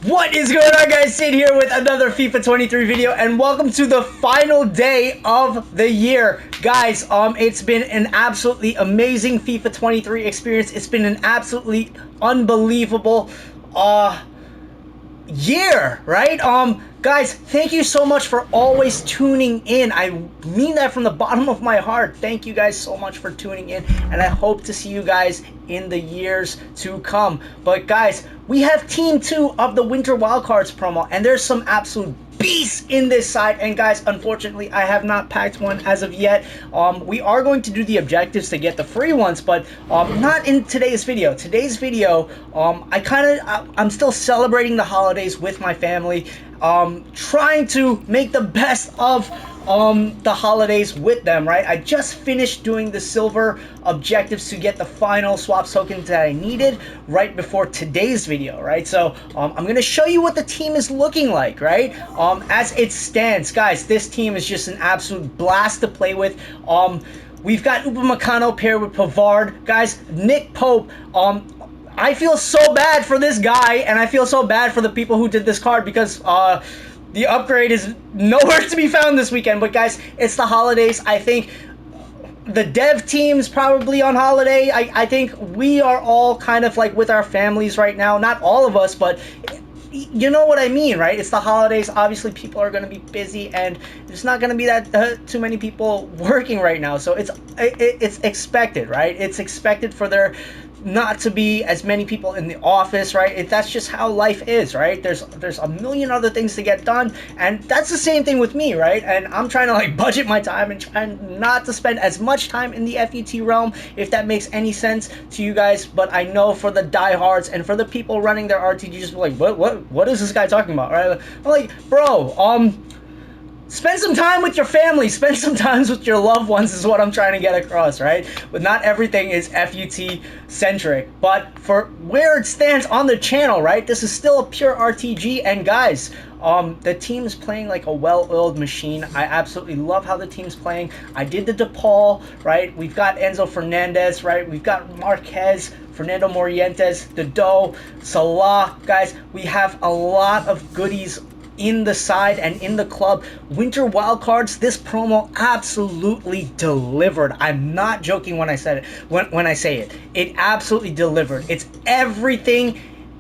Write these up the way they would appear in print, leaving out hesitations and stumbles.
What is going on, guys? Sid here with another FIFA 23 video, and welcome to the final day of the year. Guys, it's been an absolutely amazing FIFA 23 experience. It's been an absolutely unbelievable year, right? Guys, thank you so much for always tuning in. I mean that from the bottom of my heart. Thank you guys so much for tuning in, and I hope to see you guys in the years to come. But guys, we have Team 2 of the Winter Wildcards promo, and there's some absolute beasts in this side. And guys, unfortunately, I have not packed one as of yet. We are going to do the objectives to get the free ones, but not in today's video. Today's video, I'm still celebrating the holidays with my family, trying to make the best of the holidays with them, right? I just finished doing the silver objectives to get the final swaps tokens that I needed right before today's video, right? So I'm gonna show you what the team is looking like, right? As it stands, guys, this team is just an absolute blast to play with. We've got Upamecano paired with Pavard. Guys, Nick Pope, I feel so bad for this guy, and I feel so bad for the people who did this card, because the upgrade is nowhere to be found this weekend. But guys, it's the holidays. I think the dev team's probably on holiday. I think we are all kind of like with our families right now. Not all of us, but you know what I mean, right? It's the holidays. Obviously, people are going to be busy, and there's not going to be that too many people working right now. So it's expected, right? It's expected for there not to be as many people in the office, right? That's just how life is, right? There's a million other things to get done, and that's the same thing with me, right? And I'm trying to like budget my time and try not to spend as much time in the FUT realm, if that makes any sense to you guys. But I know for the diehards and for the people running their RTGs, like, what is this guy talking about, right? I'm like, bro, spend some time with your family. Spend some time with your loved ones is what I'm trying to get across, right? But not everything is FUT centric. But for where it stands on the channel, right? This is still a pure RTG. And guys, the team is playing like a well-oiled machine. I absolutely love how the team's playing. I did the DePaul, right? We've got Enzo Fernandez, right? We've got Marquez, Fernando Morientes, Dodo, Salah. Guys, we have a lot of goodies in the side and in the club. Winter Wildcards, this promo absolutely delivered. I'm not joking when I said it. When I say it, it absolutely delivered. It's everything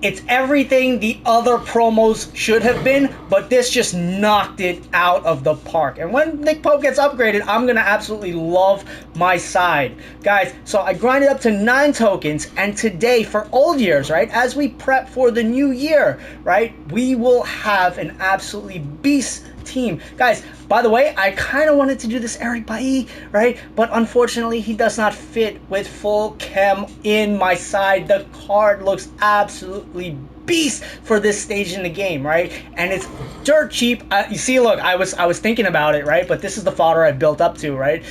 the other promos should have been, but this just knocked it out of the park. And when Nick Pope gets upgraded, I'm gonna absolutely love my side, guys. So I grinded up to 9 tokens, and today, for old years, right, as we prep for the new year, right, we will have an absolutely beast team. Guys, by the way, I kind of wanted to do this Eric Bailly, right? But unfortunately, he does not fit with full chem in my side. The card looks absolutely beast for this stage in the game, right? And it's dirt cheap. You see, look, I was thinking about it, right? But this is the fodder I built up to, right?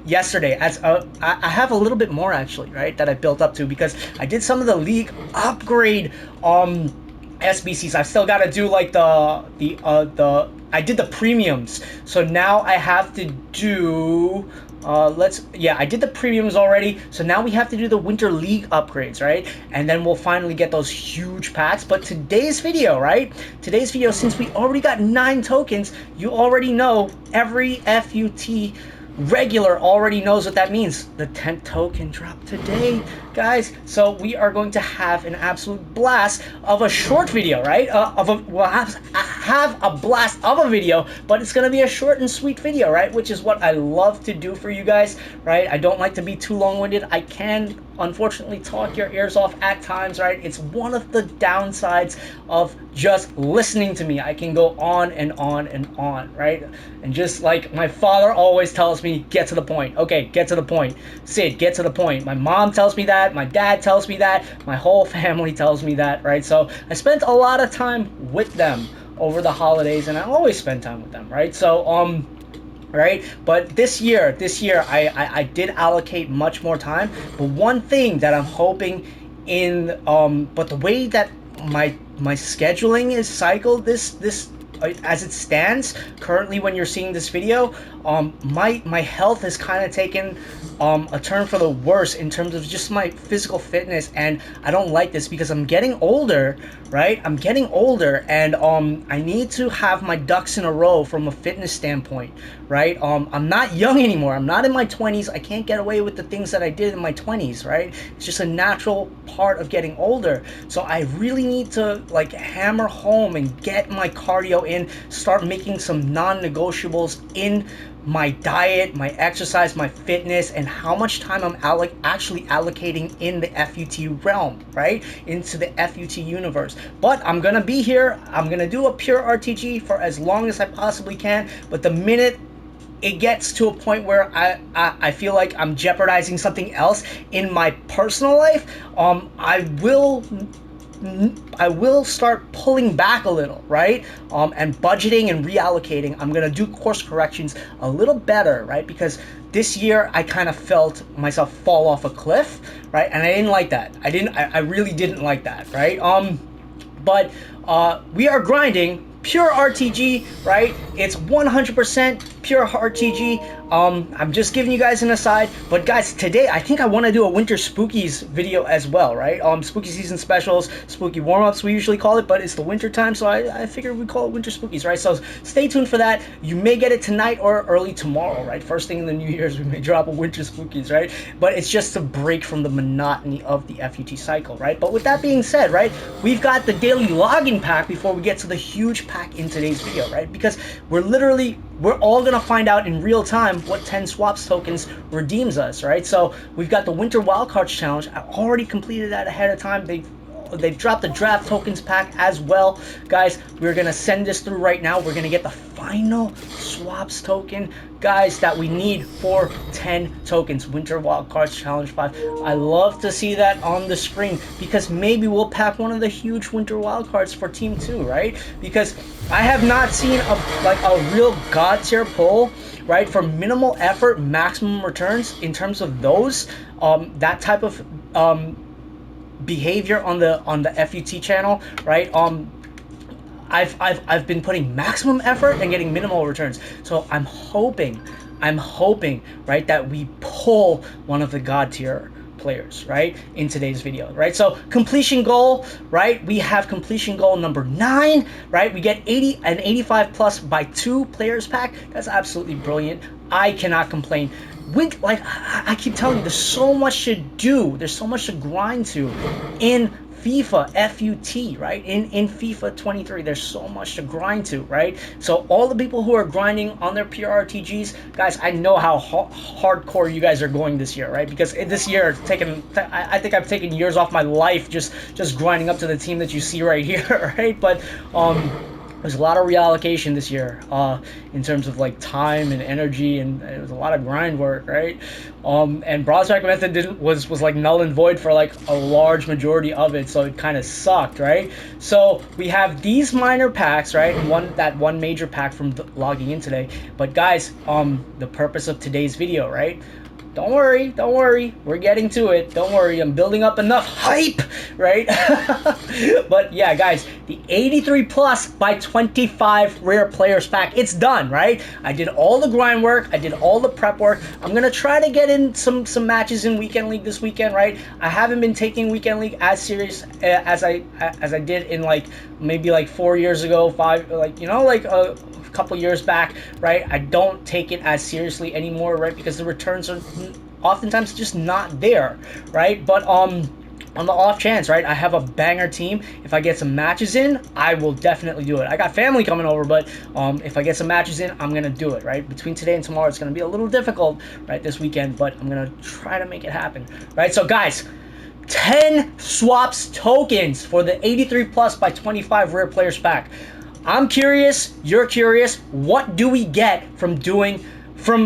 Yesterday, as I have a little bit more actually, right, that I built up to, because I did some of the league upgrade SBCs. I've still got to do like I did the premiums, so now I have to do I did the premiums already, so now we have to do the winter league upgrades, right? And then we'll finally get those huge packs. But today's video, right, since we already got 9 tokens, you already know, every FUT regular already knows what that means. The 10th token dropped today, guys. So we are going to have an absolute blast of a short video, right? We'll have a blast of a video, but it's gonna be a short and sweet video, right? Which is what I love to do for you guys, right? I don't like to be too long-winded. I can unfortunately talk your ears off at times, right? It's one of the downsides of just listening to me. I can go on and on and on, right? And just like my father always tells me, get to the point. Okay, get to the point. Sid, get to the point. My mom tells me that. My dad tells me that. My whole family tells me that, right? So I spent a lot of time with them over the holidays, and I always spend time with them, right? So right, but this year I did allocate much more time. But one thing that I'm hoping in but the way that my scheduling is cycled this as it stands currently when you're seeing this video, my health has kind of taken a turn for the worse in terms of just my physical fitness, and I don't like this because I'm getting older, right? I'm getting older, and I need to have my ducks in a row from a fitness standpoint, right? I'm not young anymore. I'm not in my 20s. I can't get away with the things that I did in my 20s, right? It's just a natural part of getting older. So I really need to like hammer home and get my cardio in, start making some non-negotiables in my diet, my exercise, my fitness, and how much time I'm actually allocating in the FUT realm, right? Into the FUT universe. But I'm gonna be here. I'm gonna do a pure RTG for as long as I possibly can. But the minute it gets to a point where I feel like I'm jeopardizing something else in my personal life, I will start pulling back a little, right? And budgeting and reallocating. I'm gonna do course corrections a little better, right? Because this year I kind of felt myself fall off a cliff, right? And I didn't like that. I really didn't like that, right? But we are grinding pure RTG, right? It's 100% pure RTG. I'm just giving you guys an aside, but guys, today I think I want to do a winter spookies video as well, right? Spooky season specials, spooky warm-ups we usually call it, but it's the winter time, so I figured we call it winter spookies, right? So stay tuned for that. You may get it tonight or early tomorrow, right? First thing in the New Year's, we may drop a winter spookies, right? But it's just to break from the monotony of the FUT cycle, right? But with that being said, right, we've got the daily login pack before we get to the huge pack in today's video, right? Because we're all gonna find out in real time what 10 swaps tokens redeems us, right? So we've got the Winter Wildcards challenge. I already completed that ahead of time. They've dropped the draft tokens pack as well, guys. We're gonna send this through right now. We're gonna get the final swaps token, guys, that we need for 10 tokens. Winter Wildcards Challenge 5. I love to see that on the screen because maybe we'll pack one of the huge Winter Wildcards for Team 2, right? Because I have not seen a real god tier pull, right, for minimal effort, maximum returns in terms of those, that type of behavior on the FUT channel, right? I've been putting maximum effort and getting minimal returns. So I'm hoping, right, that we pull one of the god tier players, right, in today's video, right? So completion goal, right? We have completion goal number 9, right? We get 80 and 85 plus by 2 players pack. That's absolutely brilliant. I cannot complain. Like I keep telling you, there's so much to do. There's so much to grind to in FIFA FUT, right? In FIFA 23, there's so much to grind to, right? So all the people who are grinding on their pure RTGs, guys, I know how hardcore you guys are going this year, right? Because this year, I think I've taken years off my life just grinding up to the team that you see right here, right? But there's a lot of reallocation this year in terms of like time and energy, and it was a lot of grind work, right? And bronze pack method was like null and void for like a large majority of it, so it kind of sucked, right? So we have these minor packs, right, and that one major pack from logging in today. But guys, the purpose of today's video, right? Don't worry, we're getting to it. Don't worry, I'm building up enough hype, right? But yeah, guys, the 83 plus by 25 rare players pack, it's done, right? I did all the grind work, I did all the prep work. I'm gonna try to get in some matches in Weekend League this weekend, right? I haven't been taking Weekend League as serious as I did in like maybe like 4 years ago, 5, like, you know, like a couple years back, right? I don't take it as seriously anymore, right? Because the returns are oftentimes just not there, right? But on the off chance, right, I have a banger team, if I get some matches in, I will definitely do it. I got family coming over, but if I get some matches in, I'm gonna do it, right? Between today and tomorrow, it's gonna be a little difficult, right, this weekend, but I'm gonna try to make it happen, right? So guys, 10 swaps tokens for the 83 plus by 25 rare players pack. I'm curious, you're curious, what do we get from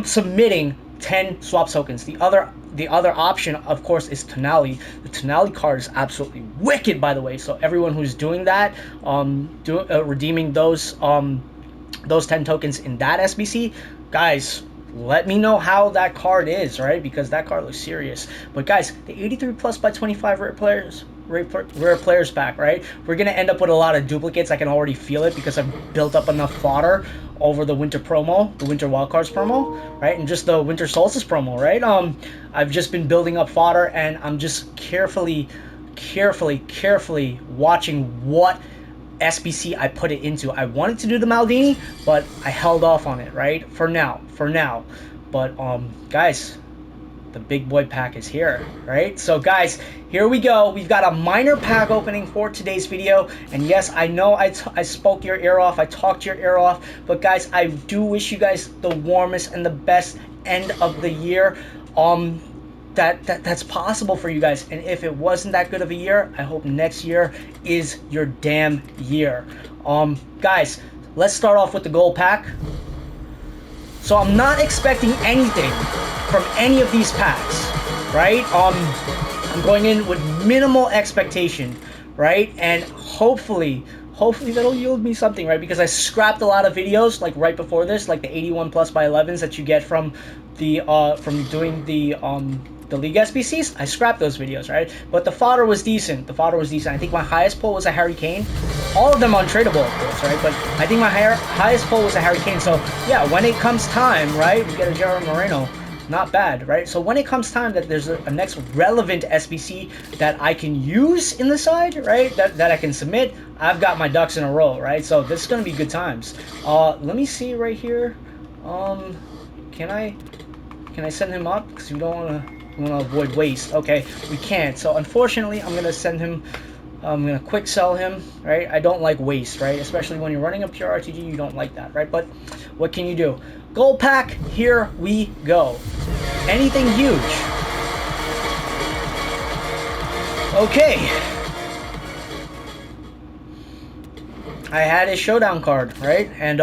submitting 10 swap tokens? The other option, of course, is Tonali. The Tonali card is absolutely wicked, by the way. So everyone who's doing that, redeeming those 10 tokens in that SBC, guys, let me know how that card is, right? Because that card looks serious. But guys, the 83 plus by 25 rare players rare players pack, right? We're gonna end up with a lot of duplicates. I can already feel it because I've built up enough fodder over the winter promo, the Winter Wildcards promo, right? And just the Winter Solstice promo, right? I've just been building up fodder, and I'm just carefully watching what SBC I put it into. I wanted to do the Maldini, but I held off on it, right? For now. But guys, the big boy pack is here, right? So guys, here we go. We've got a minor pack opening for today's video, and yes, I know I spoke your ear off, I talked your ear off, but guys, I do wish you guys the warmest and the best end of the year that's possible for you guys. And if it wasn't that good of a year, I hope next year is your damn year. Guys, let's start off with the gold pack. So I'm not expecting anything from any of these packs, right? I'm going in with minimal expectation, right? And hopefully that'll yield me something, right? Because I scrapped a lot of videos like right before this, like the 81 plus by 11s that you get from the from doing the League SBCs. I scrapped those videos, right? But the fodder was decent. I think my highest pull was a Harry Kane. All of them untradeable, of course, right? But I think my highest pull was a Harry Kane. So yeah, when it comes time, right, we get a Gerard Moreno. Not bad, right? So when it comes time that there's a next relevant SBC that I can use in the side, right, that I can submit, I've got my ducks in a row, right? So this is gonna be good times. Let me see right here. Can I send him up? Because we don't want to avoid waste. Okay, we can't. So unfortunately, I'm gonna send him. I'm gonna quick sell him, right? I don't like waste, right? Especially when you're running a Pure RTG, you don't like that, right? But what can you do? Gold pack, here we go. Anything huge? Okay. I had a showdown card, right? And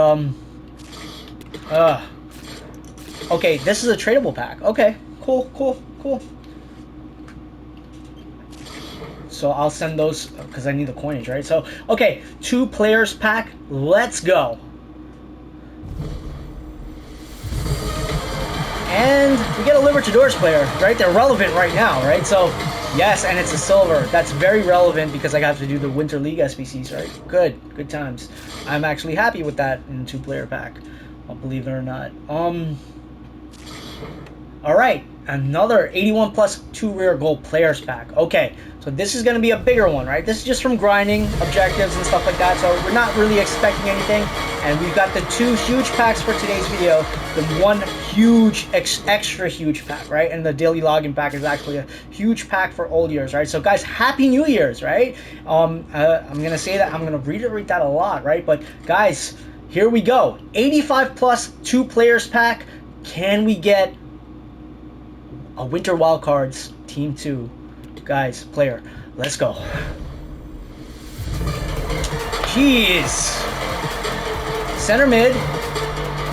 okay, this is a tradable pack. Okay, cool. So I'll send those because I need the coinage, right? So, okay, 2 players pack. Let's go. And we get a Libertadores player, right? They're relevant right now, right? So, yes, and it's a silver. That's very relevant because I got to do the Winter League SBCs, right? Good times. I'm actually happy with that in a 2-player pack. I'll believe it or not. All right, another 81 plus 2 rare gold players pack. Okay, so this is going to be a bigger one, right? This is just from grinding objectives and stuff like that, so we're not really expecting anything. And we've got the 2 huge packs for today's video, the 1 huge, extra huge pack, right? And the daily login pack is actually a huge pack for old years, right? So guys, Happy New Year's, right? I'm going to say that, I'm going to reiterate that a lot, right? But guys, here we go. 85 plus 2 players pack. Can we get a Winter Wildcards Team 2 guys player? Let's go. Jeez. Center mid.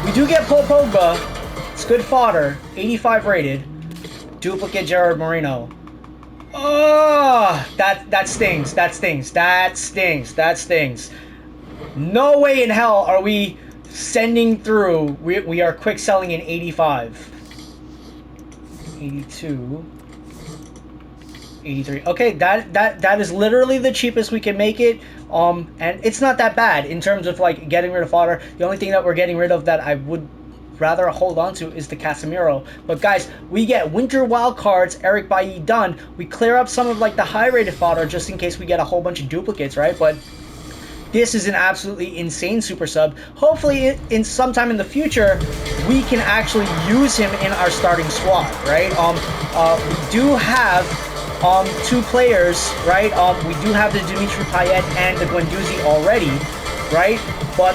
We do get Paul Pogba. It's good fodder. 85 rated. Duplicate Gerard Moreno. Oh, that stings. That stings. No way in hell are we sending through. We are quick selling in 85. 82, 83. Okay, that is literally the cheapest we can make it. And it's not that bad in terms of like getting rid of fodder. The only thing that we're getting rid of that I would rather hold on to is the Casemiro. But guys, we get Winter Wildcards, Eric Bailly done. We clear up some of like the high rated fodder just in case we get a whole bunch of duplicates, right? But this is an absolutely insane super sub. Hopefully, in sometime in the future, we can actually use him in our starting squad, right? We do have 2 players, right? We do have the Dimitri Payet and the Guendouzi already, right? But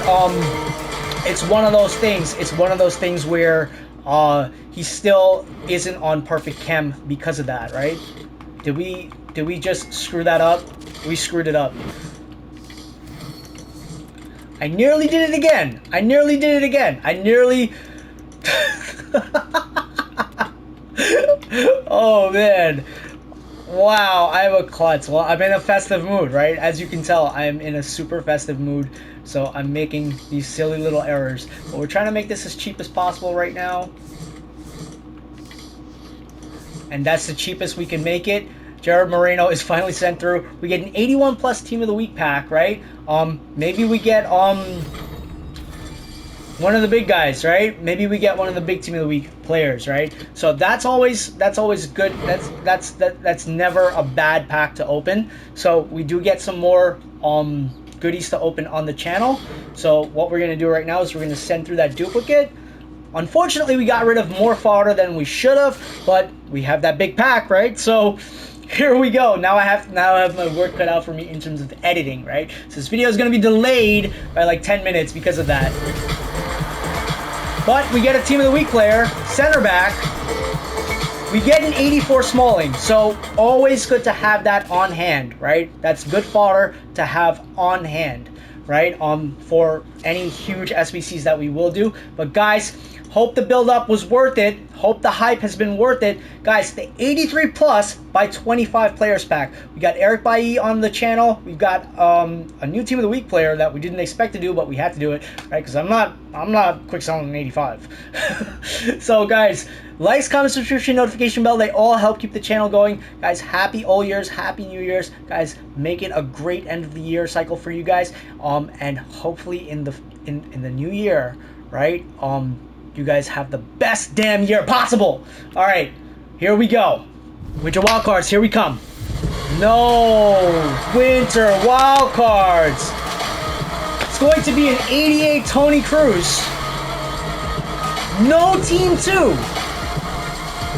it's one of those things. It's one of those things where he still isn't on perfect chem because of that, right? Did we just screw that up? We screwed it up. I nearly did it again. I nearly... Oh, man. Wow, I have a klutz. Well, I'm in a festive mood, right? As you can tell, I am in a super festive mood. So I'm making these silly little errors. But we're trying to make this as cheap as possible right now. And that's the cheapest we can make it. Jared Moreno is finally sent through. We get an 81 plus Team of the Week pack, right? Maybe we get one of the big guys, right? Maybe we get one of the big Team of the Week players, right? So that's always good. That's never a bad pack to open. So we do get some more goodies to open on the channel. So what we're gonna do right now is we're gonna send through that duplicate. Unfortunately, we got rid of more fodder than we should have, but we have that big pack, right? So here we go. Now I have my work cut out for me in terms of editing, right? So this video is gonna be delayed by like 10 minutes because of that. But we get a Team of the Week player, center back. We get an 84 Smalling, so always good to have that on hand, right? That's good fodder to have on hand, right? For any huge SBCs that we will do. But guys, hope the build-up was worth it. Hope the hype has been worth it. Guys, the 83 plus by 25 players pack. We got Eric Bailly on the channel. We've got a new Team of the Week player that we didn't expect to do, but we had to do it, right? Because I'm not quick selling an 85. So guys, likes, comments, subscription, notification bell, they all help keep the channel going. Guys, happy All Years, happy New Year's. Guys, make it a great end of the year cycle for you guys. And hopefully in the new year, right? You guys have the best damn year possible. All right, here we go. Winter Wildcards, here we come. No, Winter Wildcards. It's going to be an 88 Tony Cruz. No Team 2.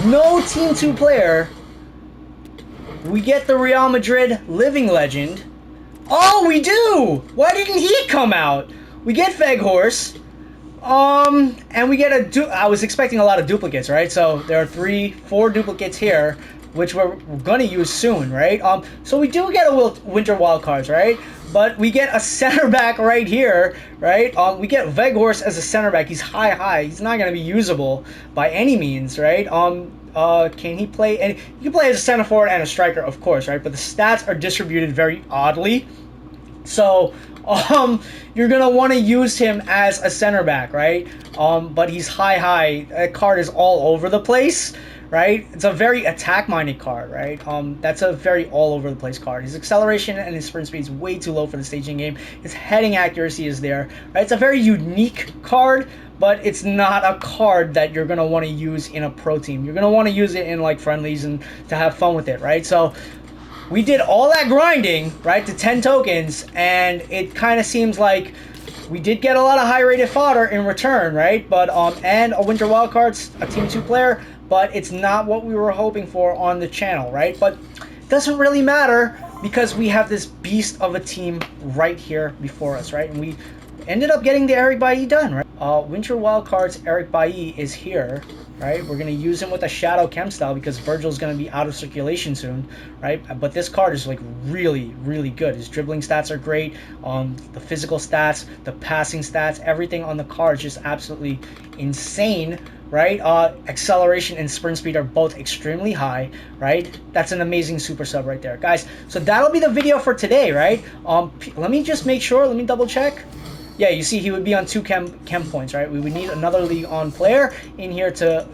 No Team 2 player. We get the Real Madrid living legend. Oh, we do. Why didn't he come out? We get Veghorst. And we get I was expecting a lot of duplicates, right? So there are 4 duplicates here, which we're gonna use soon, right? So we do get a Winter Wildcards, right? But we get a center back right here, right? We get Veghorst as a center back. He's high. He's not gonna be usable by any means, right? Can he play? And he can play as a center forward and a striker, of course, right? But the stats are distributed very oddly. So you're gonna want to use him as a center back, right? But he's high. That card is all over the place, right? It's a very attack-minded card, right? That's a very all-over-the-place card. His acceleration and his sprint speed is way too low for the staging game. His heading accuracy is there, right? It's a very unique card, but it's not a card that you're gonna want to use in a pro team. You're gonna want to use it in like friendlies and to have fun with it, right? So we did all that grinding, right, to 10 tokens, and it kind of seems like we did get a lot of high-rated fodder in return, right? But and a Winter Wildcards, a Team 2 player, but it's not what we were hoping for on the channel, right? But it doesn't really matter because we have this beast of a team right here before us, right? And we ended up getting the Eric Bailly done, right? Winter Wildcards Eric Bailly is here, right? We're going to use him with a Shadow Chem style because Virgil's going to be out of circulation soon, right? But this card is like really, really good. His dribbling stats are great. The physical stats, the passing stats, everything on the card is just absolutely insane, right? Acceleration and sprint speed are both extremely high, right? That's an amazing super sub right there, guys. So that'll be the video for today, right? Let me just make sure. Let me double check. Yeah, you see he would be on 2 chem points, right? We would need another League On player in here to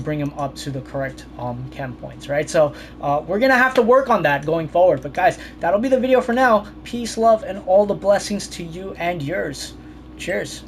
bring him up to the correct chem points, right? So we're going to have to work on that going forward. But guys, that'll be the video for now. Peace, love, and all the blessings to you and yours. Cheers.